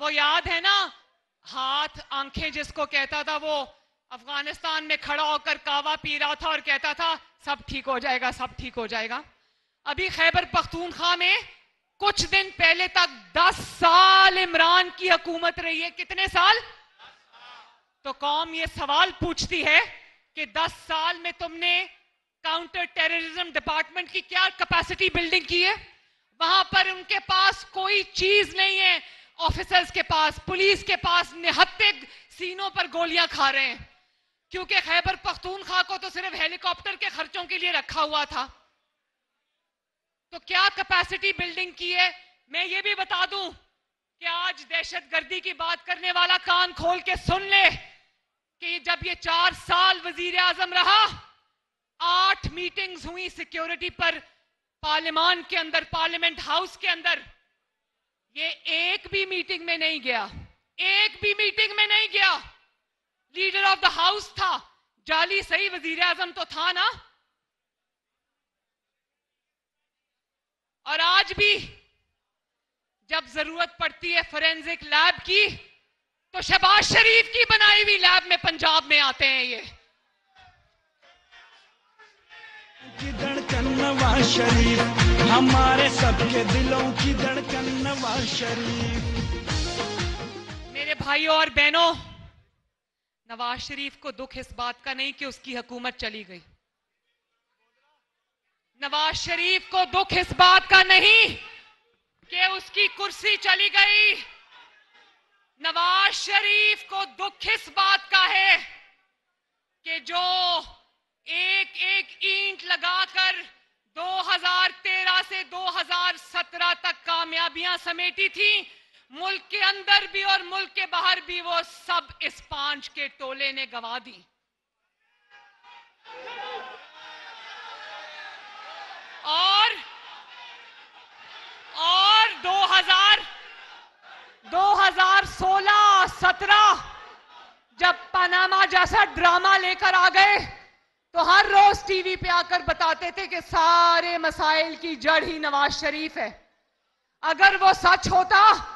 वो याद है ना, हाथ आंखें जिसको कहता था, वो अफगानिस्तान में खड़ा होकर कावा पी रहा था और कहता था सब ठीक हो जाएगा, सब ठीक हो जाएगा। अभी खैबर पख्तूनख्वा में कुछ दिन पहले तक 10 साल इमरान की हुकूमत रही है। कितने साल? तो कौम ये सवाल पूछती है कि 10 साल में तुमने काउंटर टेररिज्म डिपार्टमेंट की क्या कैपेसिटी बिल्डिंग की है? वहां पर उनके पास कोई चीज नहीं है। ऑफिसर्स के पास, पुलिस के पास निहत्ते सीनों पर गोलियां खा रहे हैं, क्योंकि खैबर पख्तूनख्वा को तो सिर्फ हेलीकॉप्टर के खर्चों के लिए रखा हुआ था। तो क्या कैपेसिटी बिल्डिंग की है? मैं ये भी बता दूं कि आज दहशतगर्दी की बात करने वाला कान खोल के सुन ले कि जब ये 4 साल वजीर आजम रहा, 8 मीटिंग्स हुई सिक्योरिटी पर पार्लियामेंट के अंदर, पार्लियामेंट हाउस के अंदर। ये एक भी मीटिंग में नहीं गया, एक भी मीटिंग में नहीं गया। लीडर ऑफ द हाउस था, जाली सही, वजीर आजम तो था ना। और आज भी जब जरूरत पड़ती है फोरेंसिक लैब की, तो शहबाज शरीफ की बनाई हुई लैब में पंजाब में आते हैं ये। की धड़कन नवाज शरीफ, हमारे सबके दिलों की धड़कन नवाज शरीफ। मेरे भाइयों और बहनों, नवाज शरीफ को दुख इस बात का नहीं कि उसकी हुकूमत चली गई। नवाज शरीफ को दुख इस बात का नहीं कि उसकी कुर्सी चली गई। नवाज शरीफ को दुख इस बात का है कि जो एक एक ईंट लगाकर 2013 से 2017 तक कामयाबियां समेटी थी, मुल्क के अंदर भी और मुल्क के बाहर भी, वो सब इस पांच के टोले ने गंवा दी। और 2016-17 जब पनामा जैसा ड्रामा लेकर आ गए, तो हर रोज टीवी पे आकर बताते थे कि सारे मसाइल की जड़ ही नवाज शरीफ है। अगर वो सच होता,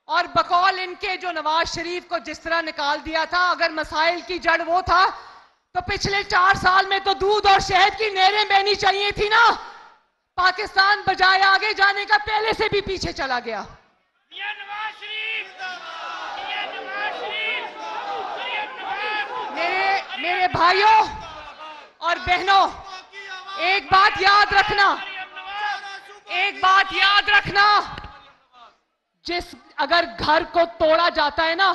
और बकौल इनके जो नवाज शरीफ को जिस तरह निकाल दिया था, अगर मसाइल की जड़ वो था, तो पिछले 4 साल में तो दूध और शहद की नहरें बहनी चाहिए थी ना। पाकिस्तान बजाय आगे जाने का पहले से भी पीछे चला गया। मेरे भाइयों और बहनों, एक बात याद रखना, एक बात याद रखना, अगर घर को तोड़ा जाता है ना,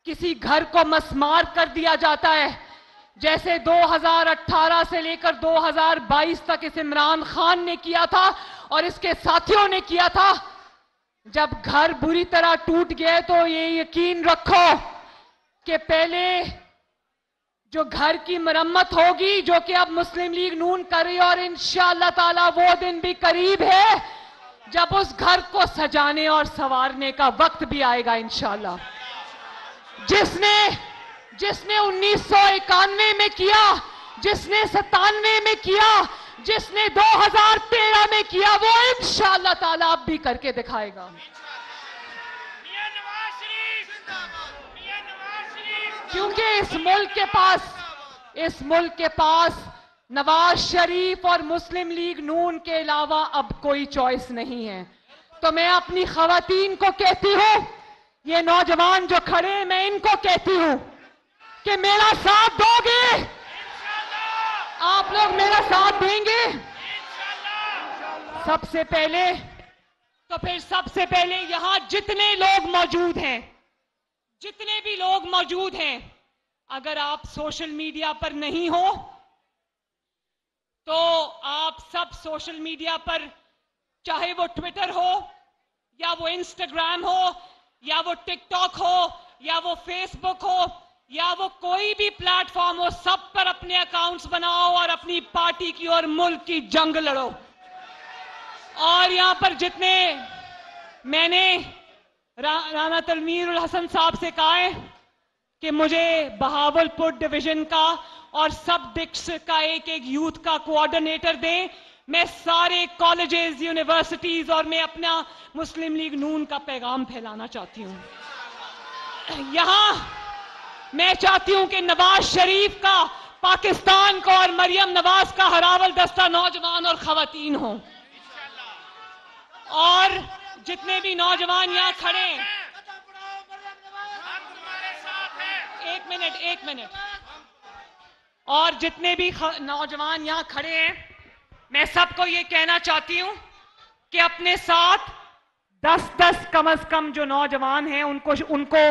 किसी घर को मसमार कर दिया जाता है, जैसे 2018 से लेकर 2022 तक इस इमरान खान ने किया था और इसके साथियों ने किया था। जब घर बुरी तरह टूट गए तो ये यकीन रखो कि पहले जो घर की मरम्मत होगी, जो कि अब मुस्लिम लीग नून कर रही है, और इंशाअल्लाह ताला वो दिन भी करीब है जब उस घर को सजाने और संवारने का वक्त भी आएगा इंशाअल्लाह। जिसने 1991 में किया, जिसने 97 में किया, जिसने 2013 में किया, वो इंशाअल्लाह ताला अब भी करके दिखाएगा। क्योंकि इस मुल्क के पास नवाज शरीफ और मुस्लिम लीग नून के अलावा अब कोई चॉइस नहीं है। तो मैं अपनी खवातीन को कहती हूं, ये नौजवान जो खड़े हैं, मैं इनको कहती हूं कि मेरा साथ दोगे? आप लोग मेरा साथ देंगे? सबसे पहले यहां जितने लोग मौजूद हैं, जितने भी लोग मौजूद हैं, अगर आप सोशल मीडिया पर नहीं हो तो आप सब सोशल मीडिया पर, चाहे वो ट्विटर हो या वो इंस्टाग्राम हो या वो टिकटॉक हो या वो फेसबुक हो या वो कोई भी प्लेटफॉर्म हो, सब पर अपने अकाउंट्स बनाओ और अपनी पार्टी की और मुल्क की जंग लड़ो। और यहां पर जितने, मैंने राना तनवीरुल हसन साहब से कहा है कि मुझे बहावलपुर डिवीजन का और सब डिस्ट्रिक्ट का एक यूथ का कोऑर्डिनेटर दें। मैं सारे कॉलेजेस, यूनिवर्सिटीज और मैं अपना मुस्लिम लीग नून का पैगाम फैलाना चाहती हूं। यहां मैं चाहती हूं कि नवाज शरीफ का, पाकिस्तान को और मरियम नवाज का हरावल दस्ता नौजवान और खवातीन हो। और जितने भी नौजवान यहां खड़े हैं, एक मिनट, और जितने भी नौजवान यहां खड़े हैं, मैं सबको ये कहना चाहती हूं कि अपने साथ 10-10 कम से कम जो नौजवान हैं उनको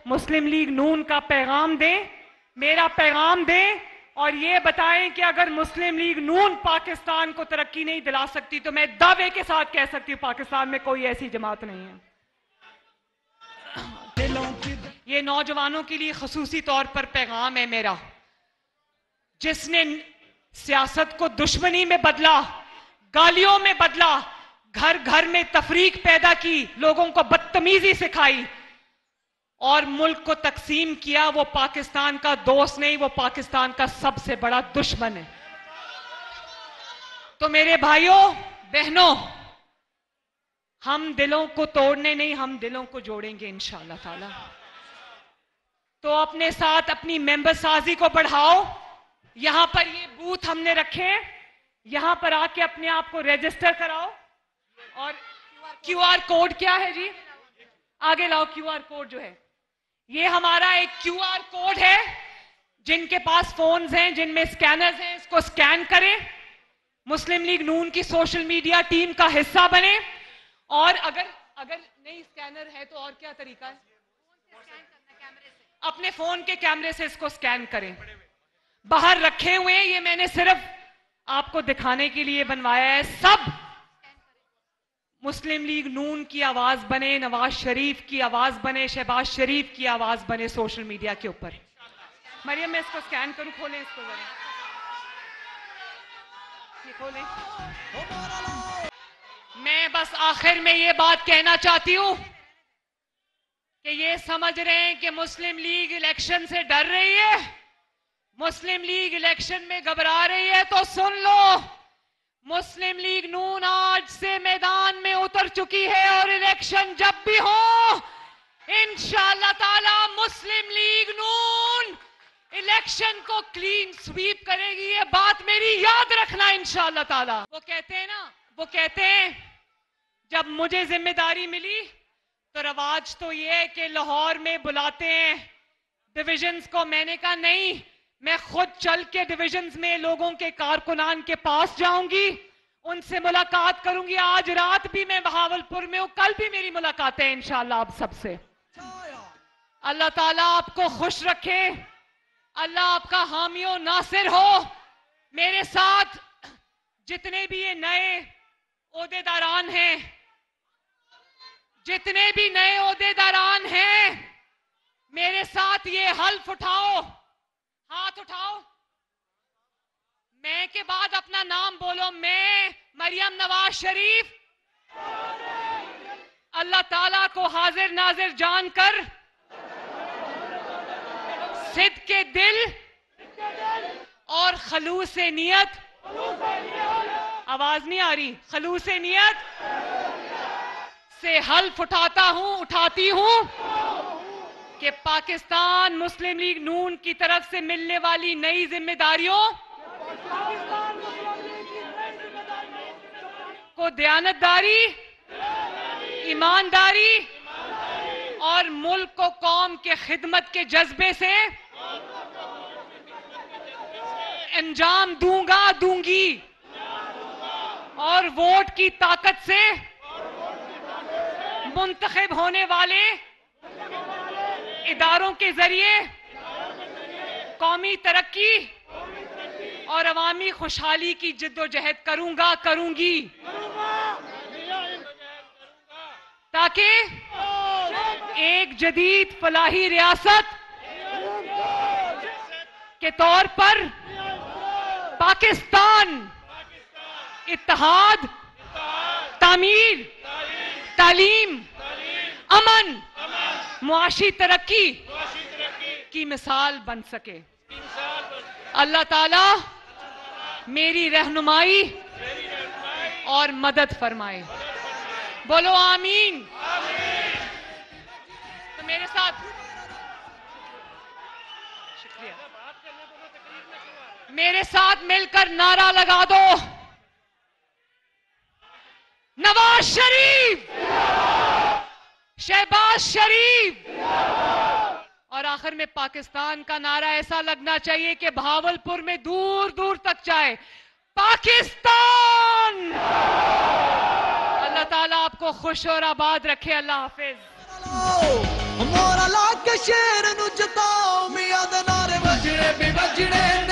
मुस्लिम लीग नून का पैगाम दें, मेरा पैगाम दें, और ये बताएं कि अगर मुस्लिम लीग नून पाकिस्तान को तरक्की नहीं दिला सकती तो मैं दावे के साथ कह सकती हूं पाकिस्तान में कोई ऐसी जमात नहीं है। ये नौजवानों के लिए खसूसी तौर पर पैगाम है मेरा, जिसने सियासत को दुश्मनी में बदला, गालियों में बदला, घर घर में तफरीक पैदा की, लोगों को बदतमीजी सिखाई और मुल्क को तकसीम किया, वो पाकिस्तान का दोस्त नहीं, वो पाकिस्तान का सबसे बड़ा दुश्मन है। तो मेरे भाइयों बहनों, हम दिलों को तोड़ने नहीं, हम दिलों को जोड़ेंगे इंशाअल्लाह ताला। तो अपने साथ अपनी मेंबर साजी को बढ़ाओ। यहां पर ये बूथ हमने रखे हैं, यहां पर आके अपने आप को रजिस्टर कराओ। और क्यूआर कोड क्या है जी? आगे लाओ क्यूआर कोड जो है, ये हमारा एक क्यूआर कोड है। जिनके पास फोन्स हैं, जिनमें स्कैनर्स हैं, इसको स्कैन करें, मुस्लिम लीग नून की सोशल मीडिया टीम का हिस्सा बने। और अगर नहीं स्कैनर है तो और क्या तरीका है? अपने फोन के कैमरे से इसको स्कैन करें। बाहर रखे हुए हैं, ये मैंने सिर्फ आपको दिखाने के लिए बनवाया है। सब मुस्लिम लीग नून की आवाज बने, नवाज शरीफ की आवाज बने, शहबाज शरीफ की आवाज बने सोशल मीडिया के ऊपर। मरियम, मैं इसको स्कैन करूं? खोलें इसको जरा, ये खोलें। मैं बस आखिर में ये बात कहना चाहती हूं कि ये समझ रहे हैं कि मुस्लिम लीग इलेक्शन से डर रही है, मुस्लिम लीग इलेक्शन में घबरा रही है, तो सुन लो, मुस्लिम लीग नून आज से मैदान में उतर चुकी है और इलेक्शन जब भी हो इंशाअल्लाह ताला मुस्लिम लीग नून इलेक्शन को क्लीन स्वीप करेगी। ये बात मेरी याद रखना इंशाअल्लाह ताला। वो कहते हैं जब मुझे जिम्मेदारी मिली तो रवाज तो ये है कि लाहौर में बुलाते हैं डिविजन्स को। मैंने कहा नहीं, मैं खुद चल के डिविजन्स में लोगों के कारकुनान के पास जाऊंगी, उनसे मुलाकात करूंगी। आज रात भी मैं बहावलपुर में हूं, कल भी मेरी मुलाकातें हैं इंशाअल्लाह आप सबसे। अल्लाह ताला आपको खुश रखे, अल्लाह आपका हामियो नासिर हो। मेरे साथ जितने भी ये नए ओहदेदारान हैं, जितने भी नए ओहदेदारान हैं, मेरे साथ ये हल्फ उठाओ, हाथ उठाओ, मैं के बाद अपना नाम बोलो। मैं मरियम नवाज शरीफ अल्लाह ताला को हाजिर नाजिर जानकर सिद्ध के दिल और खलूस नियत, आवाज नहीं आ रही, खलूस नियत से हल्फ उठाती हूं कि पाकिस्तान मुस्लिम लीग नून की तरफ से मिलने वाली नई जिम्मेदारियों को दयानतदारी, ईमानदारी और मुल्क को कौम के खिदमत के जज्बे से अंजाम दूंगी और वोट की ताकत से मुंतखब होने वाले इदारों के जरिए कौमी तरक्की और अवामी खुशहाली की जिद्दोजहद करूंगी ताकि एक जदीद फलाही रियासत के तौर पर पाकिस्तान इत्तेहाद, तामीर, तालीम, अमन, मुआशी तरक्की की मिसाल बन सके। अल्लाह ताला मेरी रहनुमाई और मदद फरमाए। बोलो आमीन। तो मेरे साथ शुक्रिया, मेरे साथ मिलकर नारा लगा दो, नवाज शरीफ, शहबाज शरीफ। और आखिर में पाकिस्तान का नारा ऐसा लगना चाहिए कि भावलपुर में दूर दूर तक जाए, पाकिस्तान। अल्लाह ताला आपको खुश और आबाद रखे। अल्लाह हाफिज। मोरा ला के शेर नु जताओ मियां दे नारे वजने भी वजने।